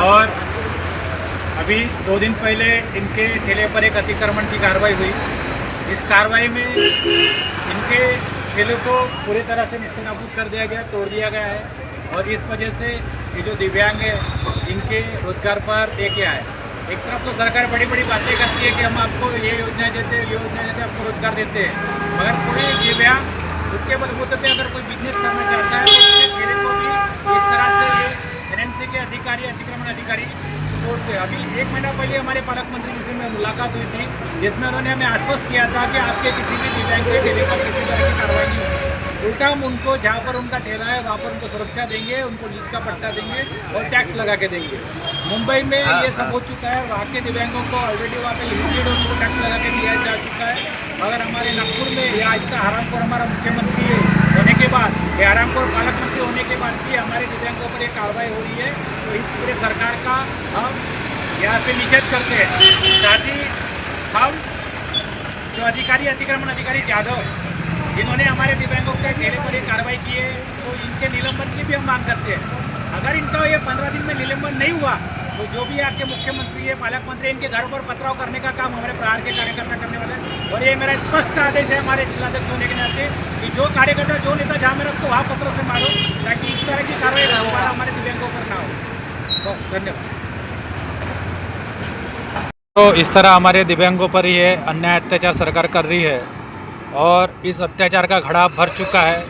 और अभी 2 दिन पहले इनके ठेले पर एक अतिक्रमण की कार्रवाई हुई। इस कार्रवाई में इनके ठेले को पूरी तरह से नेस्तनाबूद कर दिया गया, तोड़ दिया गया है और इस वजह से ये जो दिव्यांग है इनके रोजगार पर लेके आए। एक तरफ तो सरकार बड़ी बड़ी बातें करती है कि हम आपको ये योजनाएं देते हैं, ये योजनाएं देते हैं, आपको रोजगार देते हैं, मगर कोई दिव्यांग उसके बलबूते पे अगर कोई बिजनेस करना चाहता है तो उसके ठेले को भी इस तरह से ये एनएमसी के अधिकारी, अतिक्रमण अधिकारी तोड़ते हैं। अभी 1 महीना पहले हमारे पालक मंत्री जी से में मुलाकात हुई थी, जिसमें उन्होंने हमें आश्वस्त किया था कि आपके किसी भी दिव्यांग के ठेले पर किसी तरह की कार्रवाई नहीं होगी। उल्टा हम उनको जहाँ पर उनका ठेला है वहाँ पर उनको सुरक्षा देंगे, उनको लीज का पट्टा देंगे और टैक्स लगा के देंगे। मुंबई में ये सब हो चुका है, वहाँ के दिव्यांगों को ऑलरेडी वहाँ पे लिमिटेड उनको टैक्स लगा के दिया जा चुका है। अगर हमारे नागपुर में ये आज का हरामखोर हमारा मुख्यमंत्री होने के बाद, ये हरामखोर पालक मंत्री होने के बाद भी हमारे दिव्यांगों पर एक कार्रवाई हो रही है, तो इस पूरे सरकार का हम यहाँ पे निषेध करते हैं। साथ ही हम जो अधिकारी, अतिक्रमण अधिकारी यादव जिन्होंने हमारे दिव्यांगों के ठेले पर ये कार्रवाई की है, तो इनके निलंबन की भी हम मांग करते हैं। अगर इनका ये 15 दिन में निलंबन नहीं हुआ तो जो भी आपके मुख्यमंत्री है, पालक मंत्री, इनके घरों पर पथराव करने का काम हमारे प्रहार के कार्यकर्ता करने वाले हैं। और ये मेरा स्पष्ट आदेश है हमारे जिलाध्यक्ष होने के नाते कि जो कार्यकर्ता, जो नेता जहाँ मेरा उसको वहाँ पत्रों से मारो, ताकि इस तरह की कार्रवाई दोबारा हमारे दिव्यांगों पर ना हो। तो धन्यवाद। तो इस तरह हमारे दिव्यांगों पर ये अन्याय अत्याचार सरकार कर रही है और इस अत्याचार का घड़ा भर चुका है।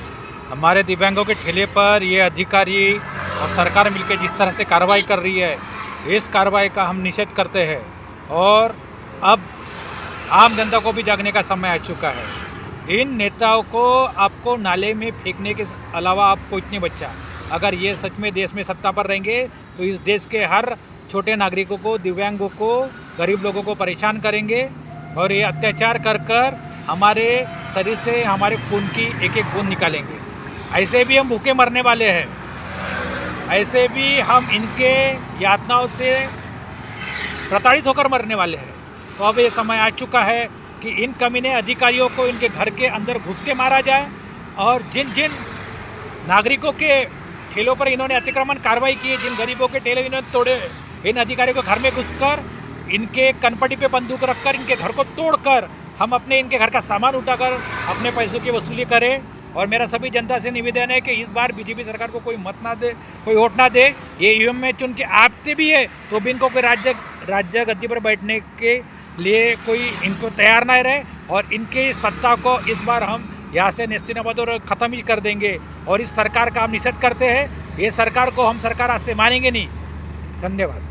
हमारे दिव्यांगों के ठेले पर ये अधिकारी और सरकार मिलकर जिस तरह से कार्रवाई कर रही है, इस कार्रवाई का हम निषेध करते हैं और अब आम जनता को भी जागने का समय आ चुका है। इन नेताओं को आपको नाले में फेंकने के अलावा आपको इतनी बच्चा, अगर ये सच में देश में सत्ता पर रहेंगे तो इस देश के हर छोटे नागरिकों को, दिव्यांगों को, गरीब लोगों को परेशान करेंगे और ये अत्याचार कर कर हमारे शरीर से हमारे खून की एक एक बूंद निकालेंगे। ऐसे भी हम भूखे मरने वाले हैं, ऐसे भी हम इनके यातनाओं से प्रताड़ित होकर मरने वाले हैं। तो अब ये समय आ चुका है कि इन कमीने अधिकारियों को इनके घर के अंदर घुस के मारा जाए और जिन जिन नागरिकों के ठेलों पर इन्होंने अतिक्रमण कार्रवाई की है, जिन गरीबों के ठेले इन्होंने तोड़े, इन अधिकारियों को घर में घुसकर इनके कनपटी पे बंदूक रखकर इनके घर को तोड़कर हम अपने इनके घर का सामान उठाकर अपने पैसों की वसूली करें। और मेरा सभी जनता से निवेदन है कि इस बार बीजेपी सरकार को कोई मत ना दे, कोई वोट ना दे। ये ईवीएम में चुन के आपते भी है तो भी इनको कोई राज्य गद्दी पर बैठने के लिए कोई इनको तैयार ना रहे और इनकी सत्ता को इस बार हम यहाँ से नेस्तीनाबूद और ख़त्म ही कर देंगे और इस सरकार का हम निषेध करते हैं। ये सरकार को हम सरकार आज से मानेंगे नहीं। धन्यवाद।